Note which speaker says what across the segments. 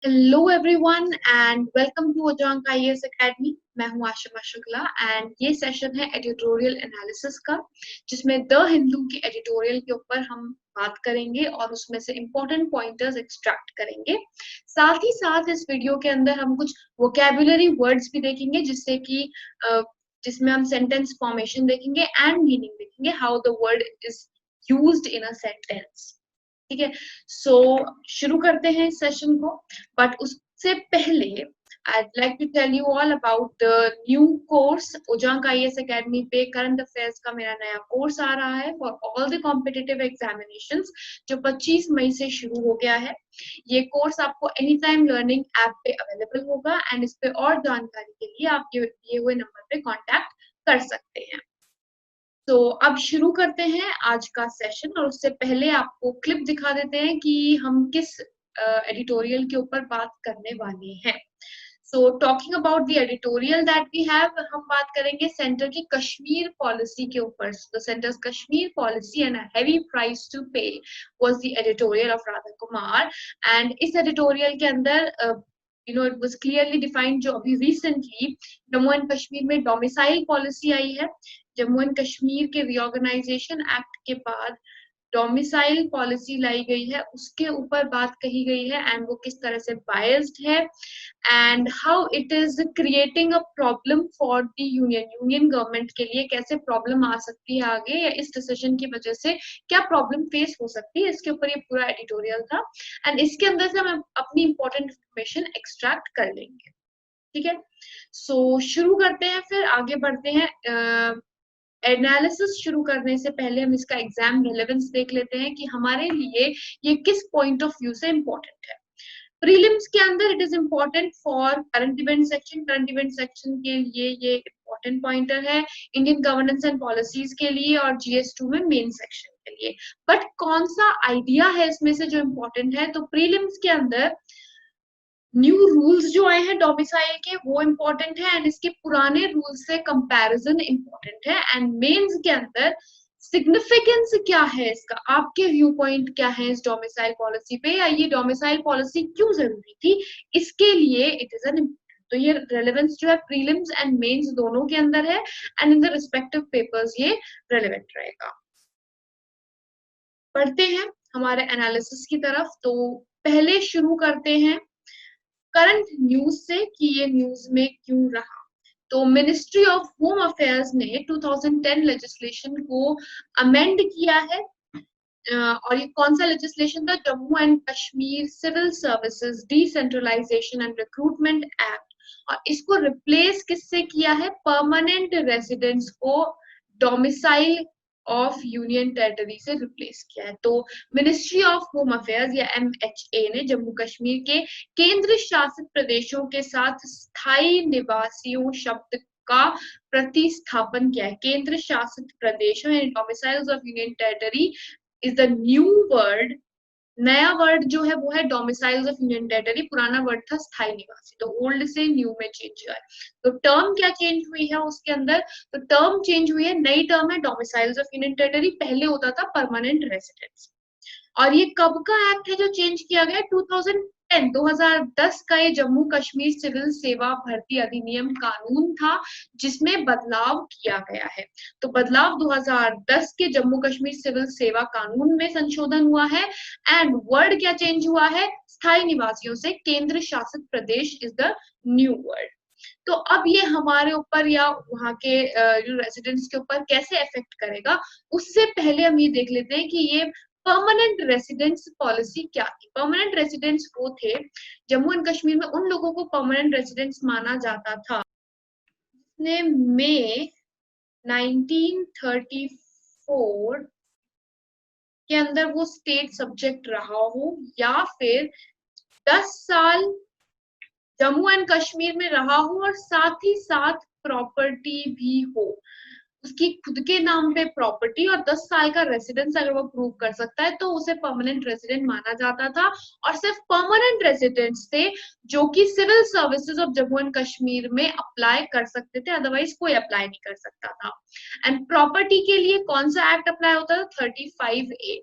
Speaker 1: Hello everyone and welcome to अजांक IAS academy. मैं हूं आशिमा शुक्ला एंड ये सेशन है एडिटोरियल एनालिसिस का, जिसमें द हिंदू की एडिटोरियल के ऊपर हम बात करेंगे और उसमें से इम्पोर्टेंट पॉइंटर्स एक्सट्रैक्ट करेंगे। साथ ही साथ इस वीडियो के अंदर हम कुछ वोकैबुलरी वर्ड्स भी देखेंगे, जिसमें हम सेंटेंस फॉर्मेशन देखेंगे एंड मीनिंग देखेंगे, how the word is used in a sentence. ठीक है। सो शुरू करते हैं इस सेशन को, बट उससे पहले I'd like to tell you all about the new course उजांक आईएएस एकेडमी पे। करंट अफेयर्स का मेरा नया कोर्स आ रहा है for all the competitive examinations, जो 25 मई से शुरू हो गया है। ये कोर्स आपको एनी टाइम लर्निंग ऐप पे अवेलेबल होगा एंड इस पे और जानकारी के लिए आप ये दिए हुए नंबर पे कांटेक्ट कर सकते हैं। तो अब शुरू करते हैं आज का सेशन, और उससे पहले आपको क्लिप दिखा देते हैं कि हम किस एडिटोरियल के ऊपर बात करने वाले हैं। So talking about the editorial that we have, हम बात करेंगे सेंटर की कश्मीर पॉलिसी के ऊपर। The centre's Kashmir policy and a heavy price to pay was the editorial of Radha Kumar. And इस एडिटोरियल के अंदर इट वाज क्लियरली डिफाइंड, जो अभी रिसेंटली जम्मू एंड कश्मीर में डोमिसाइल पॉलिसी आई है। जम्मू एंड कश्मीर के रीऑर्गेनाइजेशन एक्ट के बाद डोमिसाइल पॉलिसी लाई गई है, उसके ऊपर बात कही गई है एंड वो किस तरह से बायस्ड है and how it is creating a problem for the union government के लिए। कैसे प्रॉब्लम आ सकती है आगे, या इस डिसीजन की वजह से क्या प्रॉब्लम फेस हो सकती है, इसके ऊपर ये पूरा एडिटोरियल था। एंड इसके अंदर से हम अपनी इंपॉर्टेंट इंफॉर्मेशन एक्सट्रैक्ट कर लेंगे। ठीक है। सो शुरू करते हैं, फिर आगे बढ़ते हैं। एनालिसिस शुरू करने से पहले हम इसका एग्जाम रिलेवेंस देख लेते हैं कि हमारे लिए ये किस पॉइंट ऑफ व्यू से इम्पोर्टेंट है। प्रीलिम्स के अंदर it is important for current event section. Current event section के लिए ये इम्पोर्टेंट पॉइंटर है, इंडियन गवर्नेंस एंड पॉलिसीज के लिए और GS2 में मेन सेक्शन के लिए। बट कौन सा आइडिया है इसमें से जो इम्पोर्टेंट है, तो प्रीलिम्स के अंदर न्यू रूल्स जो आए हैं डोमिसाइल के, वो इम्पोर्टेंट है एंड इसके पुराने रूल्स से कंपैरिजन इम्पोर्टेंट है। एंड मेंस के अंदर सिग्निफिकेंस क्या है इसका, आपके व्यू पॉइंट क्या है इस डोमिसाइल पॉलिसी पे, या ये डोमिसाइल पॉलिसी क्यों जरूरी थी, इसके लिए इट इज एन। तो ये रेलेवेंस जो है प्रीलिम्स एंड मेंस दोनों के अंदर है and in the respective papers ये रेलेवेंट रहेगा। पढ़ते हैं हमारे एनालिसिस की तरफ। तो पहले शुरू करते हैं करंट न्यूज से कि ये न्यूज में क्यों रहा। तो मिनिस्ट्री ऑफ होम अफेयर्स ने 2010 लेजिस्लेशन को अमेंड किया है। और ये कौन सा लेजिस्लेशन था, Jammu and Kashmir civil services decentralisation and recruitment act. और इसको रिप्लेस किससे किया है, परमानेंट रेसिडेंट्स को डोमिसाइल ऑफ यूनियन टेरिटरी से रिप्लेस किया है। तो मिनिस्ट्री ऑफ होम अफेयर्स या MHA ने जम्मू कश्मीर के केंद्र शासित प्रदेशों के साथ स्थायी निवासियों शब्द का प्रतिस्थापन किया है। केंद्र शासित प्रदेशों यानी domiciles of union territory is the new word. नया वर्ड जो है वो है डोमिसाइल्स ऑफ यूनियन टेरिटरी, पुराना वर्ड था स्थायी निवासी। तो ओल्ड से न्यू में चेंज हुआ है। तो टर्म क्या चेंज हुई है उसके अंदर, तो टर्म चेंज हुई है, नई टर्म है डोमिसाइल्स ऑफ यूनियन टेरिटरी, पहले होता था परमानेंट रेसिडेंस। और ये कब का एक्ट है जो चेंज किया गया, 2010 का ये जम्मू कश्मीर सिविल सेवा भर्ती अधिनियम कानून था जिसमें बदलाव किया गया है। तो बदलाव 2010 के जम्मू कश्मीर सिविल सेवा कानून में संशोधन हुआ है एंड वर्ड क्या चेंज हुआ है, स्थायी निवासियों से केंद्र शासित प्रदेश इज द न्यू वर्ड। तो अब ये हमारे ऊपर या वहाँ के रेजिडेंट्स के ऊपर कैसे इफेक्ट करेगा, उससे पहले हम ये देख लेते हैं कि ये परमानेंट रेसिडेंस पॉलिसी क्या थी। परमानेंट रेसिडेंट्स वो थे, जम्मू एंड कश्मीर में उन लोगों को परमानेंट रेसिडेंट्स माना जाता था जिसने मई 1934 के अंदर वो स्टेट सब्जेक्ट रहा हो, या फिर 10 साल जम्मू एंड कश्मीर में रहा हो और साथ ही साथ प्रॉपर्टी भी हो, उसकी खुद के नाम पे प्रॉपर्टी और 10 साल का रेसिडेंस अगर वो प्रूव कर सकता है तो उसे परमानेंट रेसिडेंट माना जाता था। और सिर्फ परमानेंट रेसिडेंट्स थे जो कि civil services of Jammu and Kashmir में अप्लाई कर सकते थे, अदरवाइज कोई अप्लाई नहीं कर सकता था। एंड प्रॉपर्टी के लिए कौन सा एक्ट अप्लाई होता था, 35A।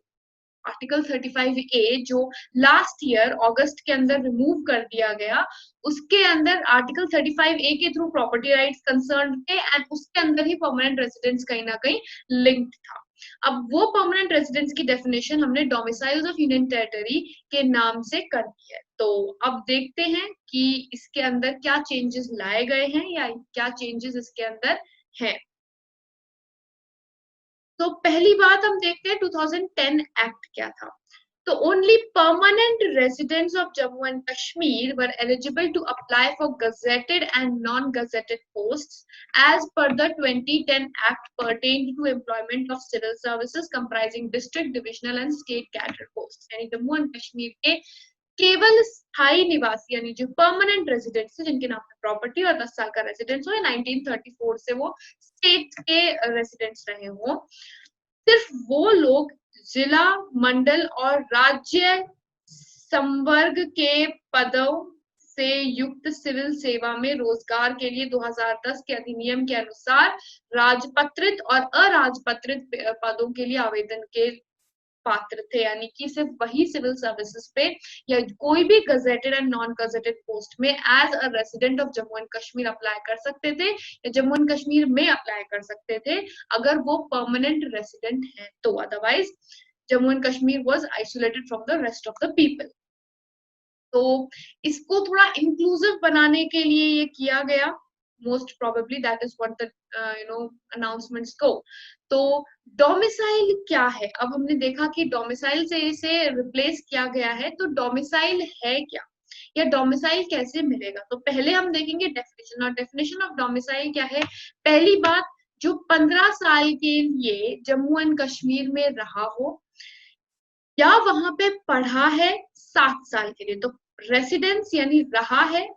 Speaker 1: आर्टिकल 35A जो लास्ट ईयर अगस्त के अंदर रिमूव कर दिया गया, उसके अंदर आर्टिकल 35A के थ्रू प्रॉपर्टी राइट्स कंसर्न थे एंड उसके अंदर ही परमानेंट रेजिडेंस कहीं ना कहीं लिंक्ड था। अब वो परमानेंट रेजिडेंस की डेफिनेशन हमने डोमिसाइल्स ऑफ यूनियन टेरिटरी के नाम से कर दी है। तो अब देखते हैं कि इसके अंदर क्या चेंजेस लाए गए हैं या क्या चेंजेस इसके अंदर हैं। तो पहली बात हम देखते हैं 2010 एक्ट क्या था। तो only permanent residents of Jammu and Kashmir were eligible to apply for gazetted and non-gazetted posts as per the 2010 Act pertaining to employment of civil services comprising district, divisional and state cadre posts। यानी Jammu and Kashmir के केवल स्थायी निवासी यानी जो permanent residents है जिनके नाम पे प्रॉपर्टी और 10 साल का रेजिडेंस हो या 1934 से वो स्टेट के रेजिडेंट्स रहे हो, सिर्फ वो लोग जिला, मंडल और राज्य संवर्ग के पदों से युक्त सिविल सेवा में रोजगार के लिए 2010 के अधिनियम के अनुसार राजपत्रित और अराजपत्रित पदों के लिए आवेदन के पात्र थे। यानी कि सिर्फ वही सिविल सर्विसेज पे या कोई भी gazetted and non gazetted post में as a resident of Jammu and Kashmir apply कर सकते थे या जम्मू एंड कश्मीर में अप्लाई कर सकते थे अगर वो परमानेंट रेजिडेंट है तो। Otherwise Jammu and Kashmir was isolated from the rest of the people. तो इसको थोड़ा इंक्लूसिव बनाने के लिए ये किया गया। Most probably that is what the announcements go. तो डोमिसाइल क्या है? अब हमने देखा कि डोमिसाइल से इसे रिप्लेस किया गया है, तो डोमिसाइल है क्या या डोमिसाइल कैसे मिलेगा? तो पहले हम देखेंगे डेफिनेशन। और डेफिनेशन ऑफ डोमिसाइल क्या है? पहली बात, जो 15 साल के लिए जम्मू एंड कश्मीर में रहा हो या वहां पे पढ़ा है 7 साल के लिए। तो रेसिडेंस यानी रहा है,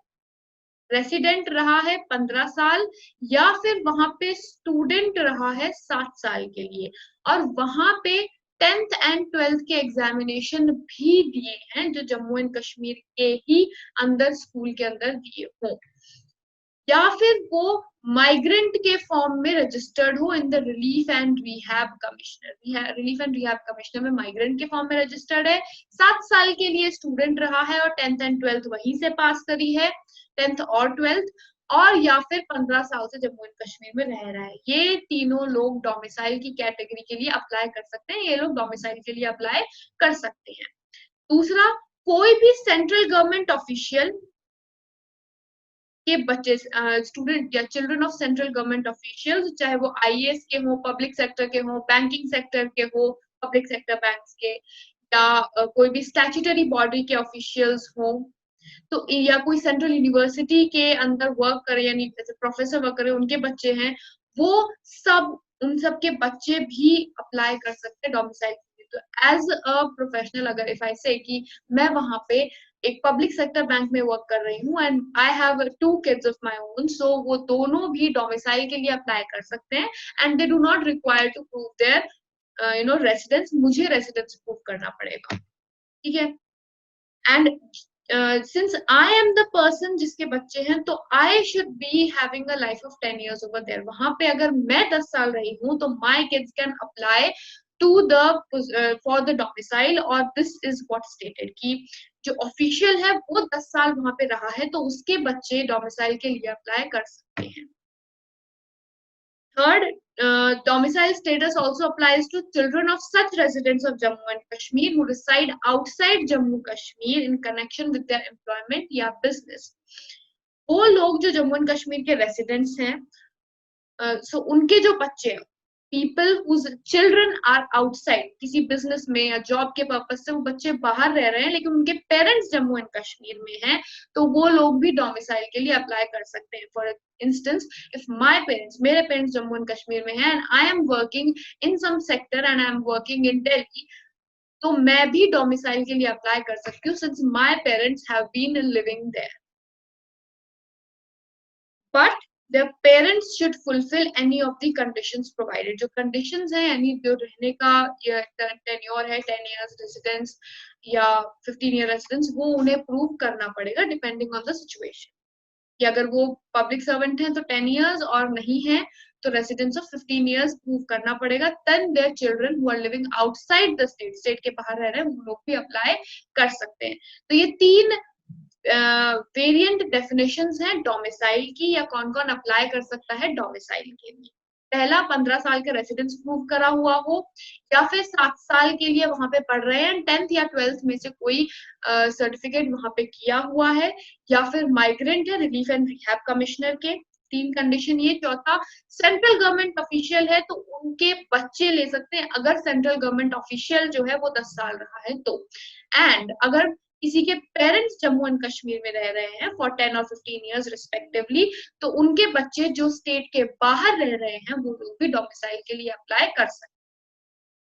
Speaker 1: रेसिडेंट रहा है 15 साल या फिर वहां पे स्टूडेंट रहा है 7 साल के लिए और वहां पे 10th एंड 12th के एग्जामिनेशन भी दिए हैं जो जम्मू एंड कश्मीर के ही अंदर स्कूल के अंदर दिए हों, या फिर वो माइग्रेंट के फॉर्म में रजिस्टर्ड हो in the relief and rehab commissioner. Relief and rehab commissioner में माइग्रेंट के फॉर्म में रजिस्टर्ड है, 7 साल के लिए स्टूडेंट रहा है और 10th एंड 12th वहीं से पास करी है, 10th और 12th, और या फिर 15 साल से जम्मू एंड कश्मीर में रह रहा है। ये तीनों लोग डोमिसाइल की कैटेगरी के लिए अप्लाई कर सकते हैं, ये लोग डोमिसाइल के लिए अप्लाई कर सकते हैं। दूसरा, कोई भी सेंट्रल गवर्नमेंट ऑफिशियल के बच्चे, स्टूडेंट या children of central government officials, चाहे वो आईएएस के हो, पब्लिक सेक्टर के हो, बैंकिंग सेक्टर के हो, पब्लिक सेक्टर बैंक्स के, या कोई भी स्टैट्यूटरी बॉडी के ऑफिशियल्स हो, तो या कोई सेंट्रल यूनिवर्सिटी के अंदर वर्क करे यानी जैसे प्रोफेसर वर्क करे उनके बच्चे हैं, वो सब, उन सब के बच्चे भी अप्लाई कर सकते हैं डोमिसाइल। तो एज अ प्रोफेशनल अगर इफ आई से कि मैं वहां पे एक पब्लिक सेक्टर बैंक में वर्क कर रही हूँ and I have 2 kids of my own, so वो दोनों भी डोमिसाइल के लिए अप्लाई कर सकते हैं and they do not require to prove their residence. मुझे रेसिडेंस प्रूव करना पड़ेगा, ठीक है। And since I am the person जिसके बच्चे हैं, तो I should be having a life of 10 years over there। वहां पे अगर मैं 10 साल रही हूँ तो my kids can apply to the for the domicile, और this is what stated कि जो ऑफिशियल है वो 10 साल वहां पे रहा है तो उसके बच्चे डोमिसाइल के लिए अप्लाई कर सकते हैं। Third, domicile status also applies to children of such residents of Jammu and Kashmir who reside outside Jammu Kashmir in connection with their employment या business। वो लोग जो जम्मू एंड कश्मीर के रेसिडेंट्स हैं, सो उनके जो बच्चे हैं, people whose children are outside किसी बिजनेस में या जॉब के पर्पज से वो बच्चे बाहर रह रहे हैं लेकिन उनके पेरेंट्स जम्मू एंड कश्मीर में हैं, तो वो लोग भी डोमिसाइल के लिए अप्लाई कर सकते हैं। For instance, if my parents, मेरे पेरेंट्स जम्मू एंड कश्मीर में हैं and I am working in some sector and I am working in Delhi, तो मैं भी डोमिसाइल के लिए अप्लाई कर सकती हूँ since my parents have been living there. But their parents should fulfill any of the conditions provided। जो conditions है यानी जो रहने का tenure है 10 years residence या 15 year residence, वो उन्हें prove करना पड़ेगा depending on the situation। कि अगर वो public servant हैं तो 10 years और नहीं है तो रेसिडेंस ऑफ 15 इयर्स प्रूव करना पड़ेगा। Then their children who are living outside the state, state के बाहर रह रहे हैं, वो लोग भी अप्लाई कर सकते हैं। तो ये 3 वेरिएंट डेफिनेशंस हैं डोमिसाइल की, या कौन कौन अप्लाई कर सकता है डोमिसाइल के लिए। पहला 15 साल का रेसिडेंस प्रूव करा हुआ हो, या फिर 7 साल के लिए वहां पे पढ़ रहे हैं, 10th या 12th में से कोई सर्टिफिकेट वहां पे किया हुआ है, या फिर माइग्रेंट है, रिलीफ एंड रिहैब कमिश्नर के। 3 कंडीशन ये। चौथा, सेंट्रल गवर्नमेंट ऑफिशियल है तो उनके बच्चे ले सकते हैं, अगर सेंट्रल गवर्नमेंट ऑफिशियल जो है वो 10 साल रहा है तो। एंड अगर किसी के पेरेंट्स जम्मू एंड कश्मीर में रह रहे हैं फॉर 10 और 15 इयर्स रिस्पेक्टिवली, तो उनके बच्चे जो स्टेट के बाहर रह रहे हैं वो लोग भी डोमिसाइल के लिए अप्लाई कर सकते हैं।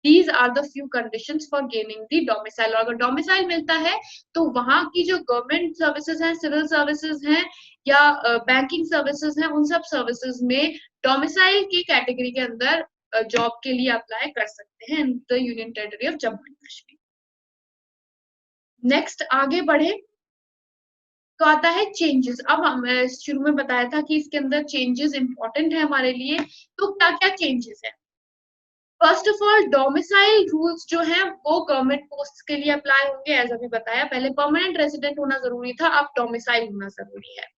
Speaker 1: These are the few conditions for gaining the domicile। और अगर डोमिसाइल मिलता है तो वहां की जो गवर्नमेंट सर्विसेज हैं, सिविल सर्विसेज हैं, या बैंकिंग सर्विसेज हैं, उन सब सर्विसेज में डोमिसाइल की कैटेगरी के अंदर जॉब के लिए अप्लाई कर सकते हैं in the union territory of Jammu and Kashmir. Next आगे बढ़े तो आता है चेंजेस। अब हम शुरू में बताया था कि इसके अंदर चेंजेस इंपॉर्टेंट है हमारे लिए, तो क्या क्या चेंजेस है। First of all, domicile rules जो हैं वो गवर्नमेंट पोस्ट के लिए अप्लाई होंगे। एज अभी बताया, पहले परमानेंट रेजिडेंट होना जरूरी था, अब डोमिसाइल होना जरूरी है।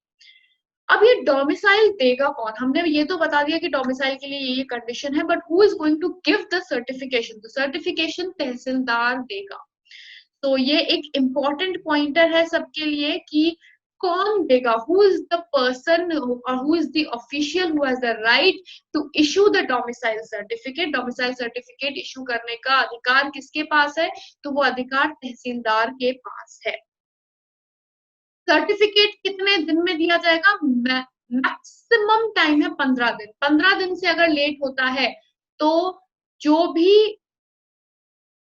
Speaker 1: अब ये डोमिसाइल देगा कौन? हमने ये तो बता दिया कि डोमिसाइल के लिए ये कंडीशन है, but who is going to give the certification? तो सर्टिफिकेशन तहसीलदार देगा। तो ये एक इम्पॉर्टेंट पॉइंटर है सबके लिए कि कौन देगा, हु इज द पर्सन और who is the official who has the right to issue the domicile certificate. Domicile certificate issue करने का अधिकार किसके पास है? तो वो अधिकार तहसीलदार के पास है। सर्टिफिकेट कितने दिन में दिया जाएगा? मैक्सिमम टाइम है 15 दिन। 15 दिन से अगर लेट होता है तो जो भी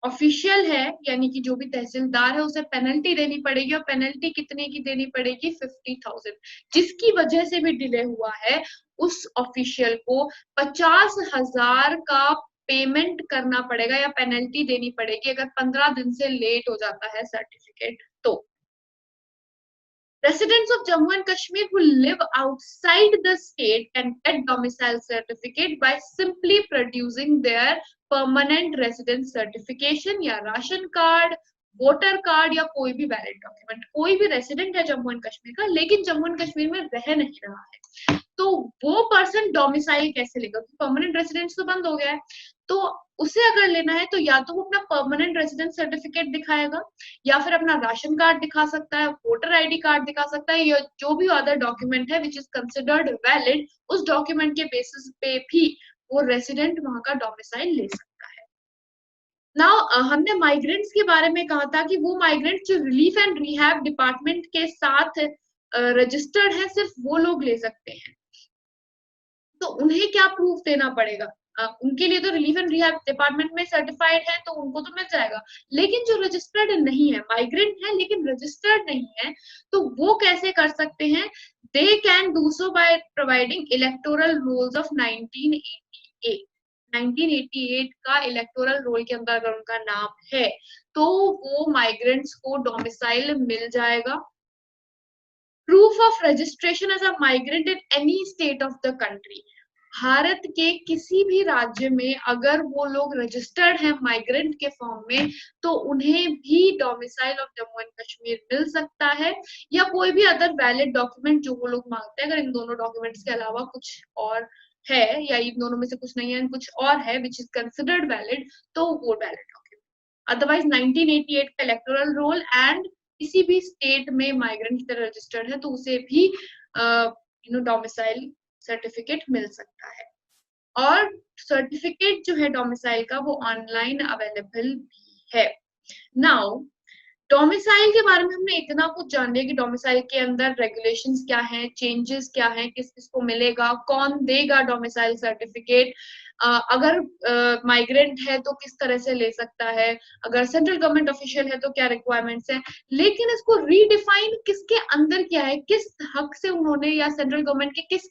Speaker 1: ऑफिशियल है, यानी कि जो भी तहसीलदार है, उसे पेनल्टी देनी पड़ेगी। और पेनल्टी कितने की देनी पड़ेगी? 50,000। जिसकी वजह से भी डिले हुआ है उस ऑफिशियल को 50,000 का पेमेंट करना पड़ेगा या पेनल्टी देनी पड़ेगी, अगर 15 दिन से लेट हो जाता है सर्टिफिकेट तो। Residents of Jammu and Kashmir who live outside the state can get domicile certificate by simply producing their permanent residence certification या राशन कार्ड, वोटर कार्ड या कोई भी वैलिड डॉक्यूमेंट। कोई भी रेसिडेंट है जम्मू एंड कश्मीर का लेकिन जम्मू एंड कश्मीर में रह नहीं रहा है, तो वो पर्सन डोमिसाइल कैसे लेगा? परमानेंट रेसिडेंस तो बंद हो गया है, तो उसे अगर लेना है तो या तो वो अपना परमानेंट रेसिडेंस सर्टिफिकेट दिखाएगा, या फिर अपना राशन कार्ड दिखा सकता है, वोटर आईडी कार्ड दिखा सकता है, या जो भी अदर डॉक्यूमेंट है विच इज कंसिडर्ड वैलिड, उस डॉक्यूमेंट के बेसिस पे भी वो रेसिडेंट वहां का डोमिसाइल ले सकता है। नाउ हमने माइग्रेंट्स के बारे में कहा था कि वो माइग्रेंट जो रिलीफ एंड रिहैब डिपार्टमेंट के साथ रजिस्टर्ड है, सिर्फ वो लोग ले सकते हैं। तो उन्हें क्या प्रूफ देना पड़ेगा? उनके लिए तो रिलीफ एंड रिहैब डिपार्टमेंट में सर्टिफाइड है तो उनको तो मिल जाएगा, लेकिन जो रजिस्टर्ड नहीं है, माइग्रेंट है लेकिन रजिस्टर्ड नहीं है, तो वो कैसे कर सकते हैं? They can do so by providing electoral rolls of 1988। 1988 का इलेक्टोरल रोल के अंदर अगर उनका नाम है तो वो माइग्रेंट्स को डोमिसाइल मिल जाएगा। Proof of registration as a migrant in any state of the country. Bharat के किसी भी राज्य में अगर वो लोग रजिस्टर्ड हैं माइग्रेंट के फॉर्म में, तो उन्हें भी domicile of Jammu and Kashmir मिल सकता है, या कोई भी अदर वैलिड डॉक्यूमेंट जो वो लोग मांगते हैं। अगर इन दोनों डॉक्यूमेंट्स के अलावा कुछ और है, या इन दोनों में से कुछ नहीं है, कुछ और है विच इज कंसिडर्ड वैलिड, तो वो वैलिड डॉक्यूमेंट। अदरवाइज 1988 का इलेक्टोरल रोल एंड किसी भी स्टेट में माइग्रेंट की तरह रजिस्टर्ड है तो उसे भी डोमिसाइल सर्टिफिकेट मिल सकता है। और सर्टिफिकेट जो है डोमिसाइल का वो ऑनलाइन अवेलेबल भी है। नाउ डोमिसाइल के बारे में हमने इतना कुछ जान लिया कि डोमिसाइल के अंदर रेगुलेशंस क्या हैं, चेंजेस क्या हैं, किस किस को मिलेगा, कौन देगा डोमिसाइल सर्टिफिकेट, अगर माइग्रेंट है तो किस तरह से ले सकता है, अगर सेंट्रल गवर्नमेंट ऑफिशियल है तो क्या रिक्वायरमेंट्स हैं। लेकिन इसको रीडिफाइन किसके अंदर किया है, किस हक से उन्होंने, या सेंट्रल गवर्नमेंट के किस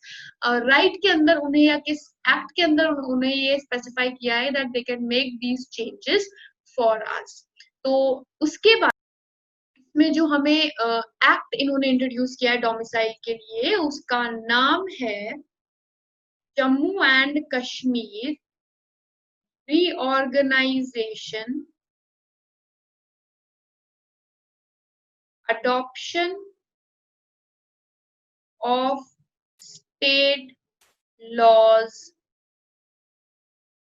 Speaker 1: राइट के अंदर उन्हें, या किस एक्ट के अंदर उन्होंने ये स्पेसिफाई किया है that they can make these changes for us. तो उसके बाद में जो हमें एक्ट इन्होंने इंट्रोड्यूस किया है डोमिसाइल के लिए, उसका नाम है Jammu and Kashmir reorganization, adoption of state laws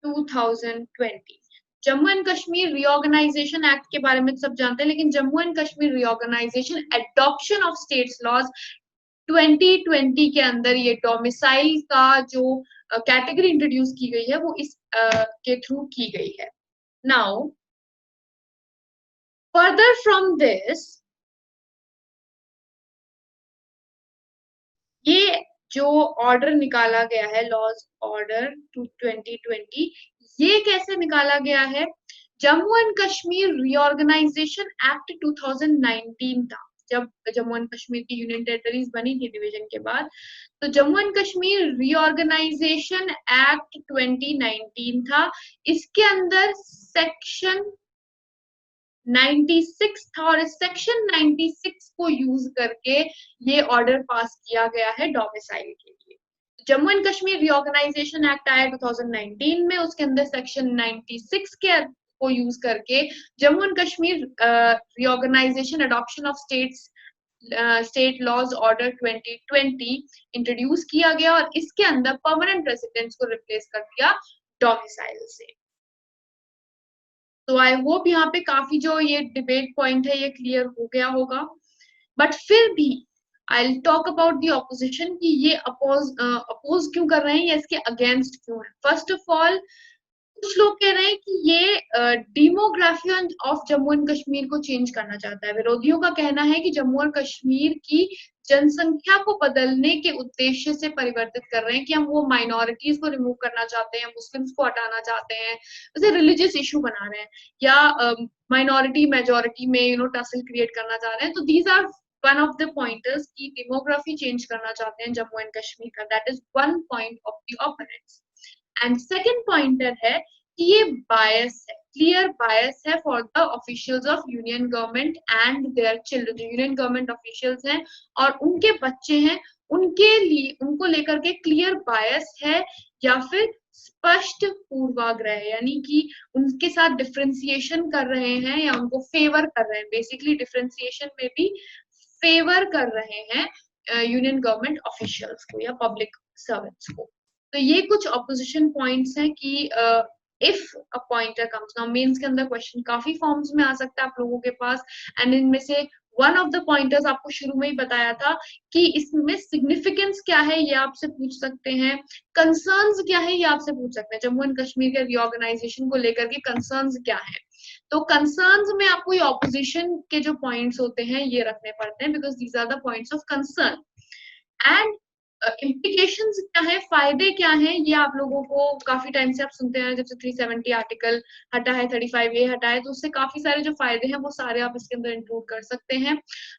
Speaker 1: 2020। Jammu and Kashmir reorganisation act के बारे में सब जानते हैं, लेकिन Jammu and Kashmir reorganisation adoption of states laws 2020 के अंदर ये डोमिसाइल का जो कैटेगरी इंट्रोड्यूस की गई है वो इस के थ्रू की गई है। नाउ फर्दर फ्रॉम दिस, ये जो ऑर्डर निकाला गया है लॉज ऑर्डर टू 2020, ये कैसे निकाला गया है? Jammu and Kashmir reorganisation act 2019 था, जब जम्मू एंड कश्मीर की यूनियन टेरिटरीज बनी थी डिवीजन के बाद, तो Jammu and Kashmir reorganisation act 2019 था। इसके अंदर सेक्शन 96 था और इस सेक्शन 96 को यूज करके ये ऑर्डर पास किया गया है डोमिसाइल के लिए। Jammu and Kashmir reorganisation act आया 2019 में, उसके अंदर सेक्शन 96 के को यूज करके Jammu and Kashmir reorganisation adoption of state laws order 2020 introduce किया गया और इसके अंदर परमानेंट रेसिडेंट्स को रिप्लेस कर दिया डोमिसाइल से। तो आई होप यहाँ पे काफी जो ये डिबेट पॉइंट है ये क्लियर हो गया होगा। बट फिर भी I talk about the opposition कि ये अपोज क्यों कर रहे हैं या इसके अगेंस्ट क्यों है। फर्स्ट ऑफ ऑल, कुछ लोग कह रहे हैं कि ये demography of Jammu and Kashmir को चेंज करना चाहता है। विरोधियों का कहना है कि जम्मू और कश्मीर की जनसंख्या को बदलने के उद्देश्य से परिवर्तित कर रहे हैं, कि हम वो माइनॉरिटीज को रिमूव करना चाहते हैं, मुस्लिम्स को हटाना चाहते हैं, उसे रिलीजियस इशू बना रहे हैं, या माइनॉरिटी मेजोरिटी में टसल क्रिएट करना चाह रहे हैं। तो these are one of the pointers की डेमोग्राफी चेंज करना चाहते हैं जम्मू एंड कश्मीर का। That is one point of the opponents. And second pointer है कि ये बायस है, क्लियर बायस है for the officials of union government and their children. जो यूनियन गवर्नमेंट ऑफिशियल्स हैं और उनके बच्चे हैं, उनके लिए उनको लेकर के क्लियर बायस है या फिर स्पष्ट पूर्वाग्रह है, यानी कि उनके साथ डिफ्रेंसिएशन कर रहे हैं या उनको फेवर कर रहे हैं। बेसिकली डिफ्रेंसिएशन में भी फेवर कर रहे हैं यूनियन गवर्नमेंट ऑफिशियल्स को या पब्लिक सर्वेंट्स को। तो ये कुछ ऑपोजिशन पॉइंट्स हैं कि if a pointer comes now, mains के अंदर क्वेश्चन काफी फॉर्म्स में आ सकता है आप लोगों के पास, एंड इनमें से वन ऑफ द पॉइंटर्स आपको शुरू में ही बताया था कि इसमें सिग्निफिकेंस क्या है ये आपसे पूछ सकते हैं, कंसर्न्स क्या है ये आपसे पूछ सकते हैं। जम्मू एंड कश्मीर के रीऑर्गेनाइजेशन को लेकर के कंसर्न्स क्या है, तो कंसर्न्स में आपको ये ऑपोजिशन के जो पॉइंट्स होते हैं ये रखने पड़ते हैं, because these are the points of concern. And implications क्या है, फायदे क्या हैं, ये आप लोगों को काफी टाइम से आप सुनते हैं। जब से 370 आर्टिकल हटा है, 35A हटा है, तो उससे काफी सारे जो फायदे हैं वो सारे आप इसके अंदर इंक्लूड कर सकते हैं।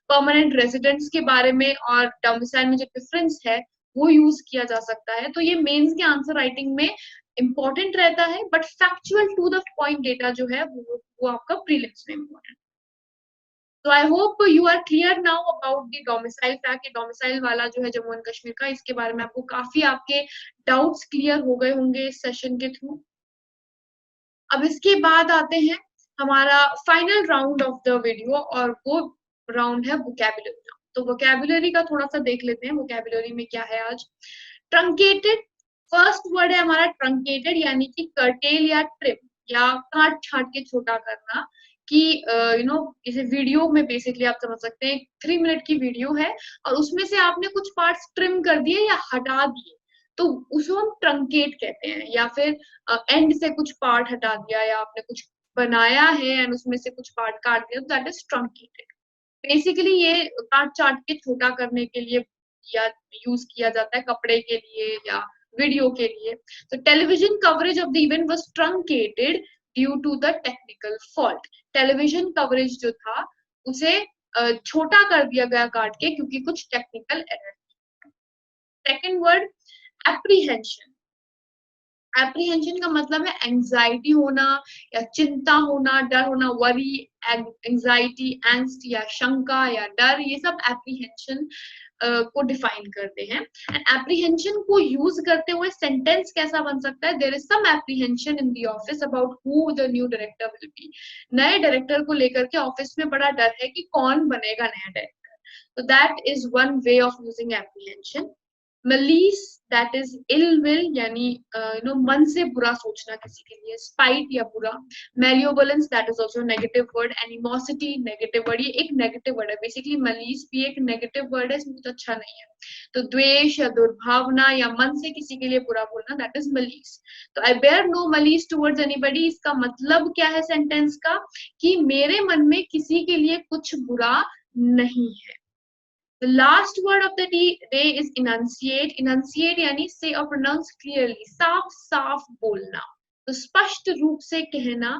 Speaker 1: परमानेंट रेजिडेंट्स के बारे में और डोमिसाइल में जो डिफरेंस है वो यूज किया जा सकता है। तो ये मेंस के आंसर राइटिंग में इंपॉर्टेंट रहता है, but factual to the point data जो है वो आपका प्रीलिम्स में इंपॉर्टेंट। तो I hope you are clear now about the domicile fact. Domicile वाला जो है जम्मू एंड कश्मीर का, इसके बारे में आपको काफी आपके डाउट्स क्लियर हो गए होंगे इस सेशन के थ्रू। अब इसके बाद आते हैं हमारा final round of the video, और वो राउंड है वोकैबुलरी। तो वोकैबुलरी का थोड़ा सा देख लेते हैं, वोकैबुलरी में क्या है आज। ट्रंकेटेड, फर्स्ट वर्ड है हमारा ट्रंकेटेड, यानी कि कर्टेल या ट्रिम या काट छाट के छोटा करना। कि जैसे वीडियो में बेसिकली आप समझ सकते हैं 3 मिनट की वीडियो है और उसमें से आपने कुछ पार्ट्स ट्रिम कर दिए या हटा दिए, तो उसको हम ट्रंकेट कहते हैं। या फिर एंड से कुछ पार्ट हटा दिया, या आपने कुछ बनाया है एंड उसमें से कुछ पार्ट काट दिया, तो दैट इज ट्रंकेटेड। बेसिकली ये काट चाट के छोटा करने के लिए या यूज किया जाता है, कपड़े के लिए या वीडियो के लिए। तो television coverage of the event was truncated due to the technical fault. Television coverage जो था उसे छोटा कर दिया गया काट के, क्योंकि कुछ technical error. Second word apprehension. Apprehension का मतलब है एंजाइटी होना या चिंता होना, डर होना, वरी, एंजाइटी, एंग्स्ट या शंका या डर, ये सब एप्रीहेंशन को डिफाइन करते हैं। एंड एप्रीहेंशन को यूज करते हुए सेंटेंस कैसा बन सकता है? There is some apprehension in the office about who the new director will be. नए डायरेक्टर को लेकर के ऑफिस में बड़ा डर है कि कौन बनेगा नया डायरेक्टर। तो that is one way of using apprehension. Malice, that is ill will, यानी मन से बुरा सोचना किसी के लिए, स्पाइट या बुरा। Malevolence, that is also negative word. Animosity, negative word, ये एक नेगेटिव वर्ड है। बेसिकली मलीस भी एक नेगेटिव वर्ड है, इसमें कुछ अच्छा नहीं है। तो द्वेष या दुर्भावना या मन से किसी के लिए बुरा बोलना, दैट इज मलीस। तो I bear no malice towards anybody, इसका मतलब क्या है सेंटेंस का? कि मेरे मन में किसी के लिए कुछ बुरा नहीं है। The last word of the day is enunciate. Enunciate यानी say or pronounce clearly, साफ साफ बोलना। तो स्पष्ट रूप से कहना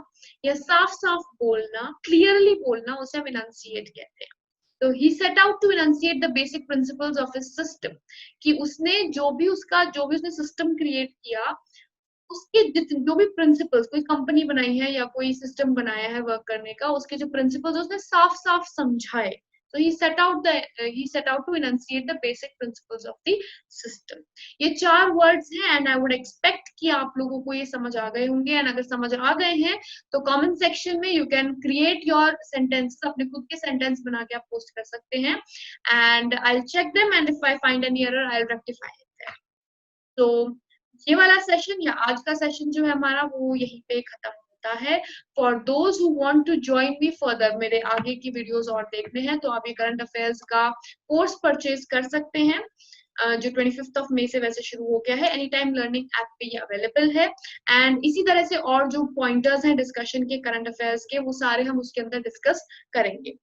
Speaker 1: या साफ साफ बोलना, क्लियरली बोलना, उसे हम enunciate कहते हैं। तो he set out to enunciate the basic principles of his system, कि उसने जो भी उसने सिस्टम क्रिएट किया, उसके जो भी प्रिंसिपल्स, कोई कंपनी बनाई है या कोई सिस्टम बनाया है वर्क करने का, उसके जो प्रिंसिपल्स उसने साफ साफ समझाए। So he set out to enunciate the basic principles of the system. ये 4 वर्ड्स हैं एंड आई वुड एक्सपेक्ट कि आप लोगों को ये समझ आ गए होंगे। एंड अगर समझ आ गए हैं तो कमेंट सेक्शन में you can create your sentence, अपने खुद के सेंटेंस बना के आप पोस्ट कर सकते हैं। And I will check them and if I find any error I will rectify it. तो ये वाला सेशन या आज का सेशन जो है हमारा, वो यहीं पे खत्म होता है। For those who want to join me further, मेरे आगे की वीडियोस और देखने हैं तो आप ये करंट अफेयर्स का कोर्स परचेज कर सकते हैं, जो 25 मई से वैसे शुरू हो गया है। एनी टाइम लर्निंग ऐप पे ये अवेलेबल है। एंड इसी तरह से और जो पॉइंटर्स हैं डिस्कशन के, करंट अफेयर्स के, वो सारे हम उसके अंदर डिस्कस करेंगे।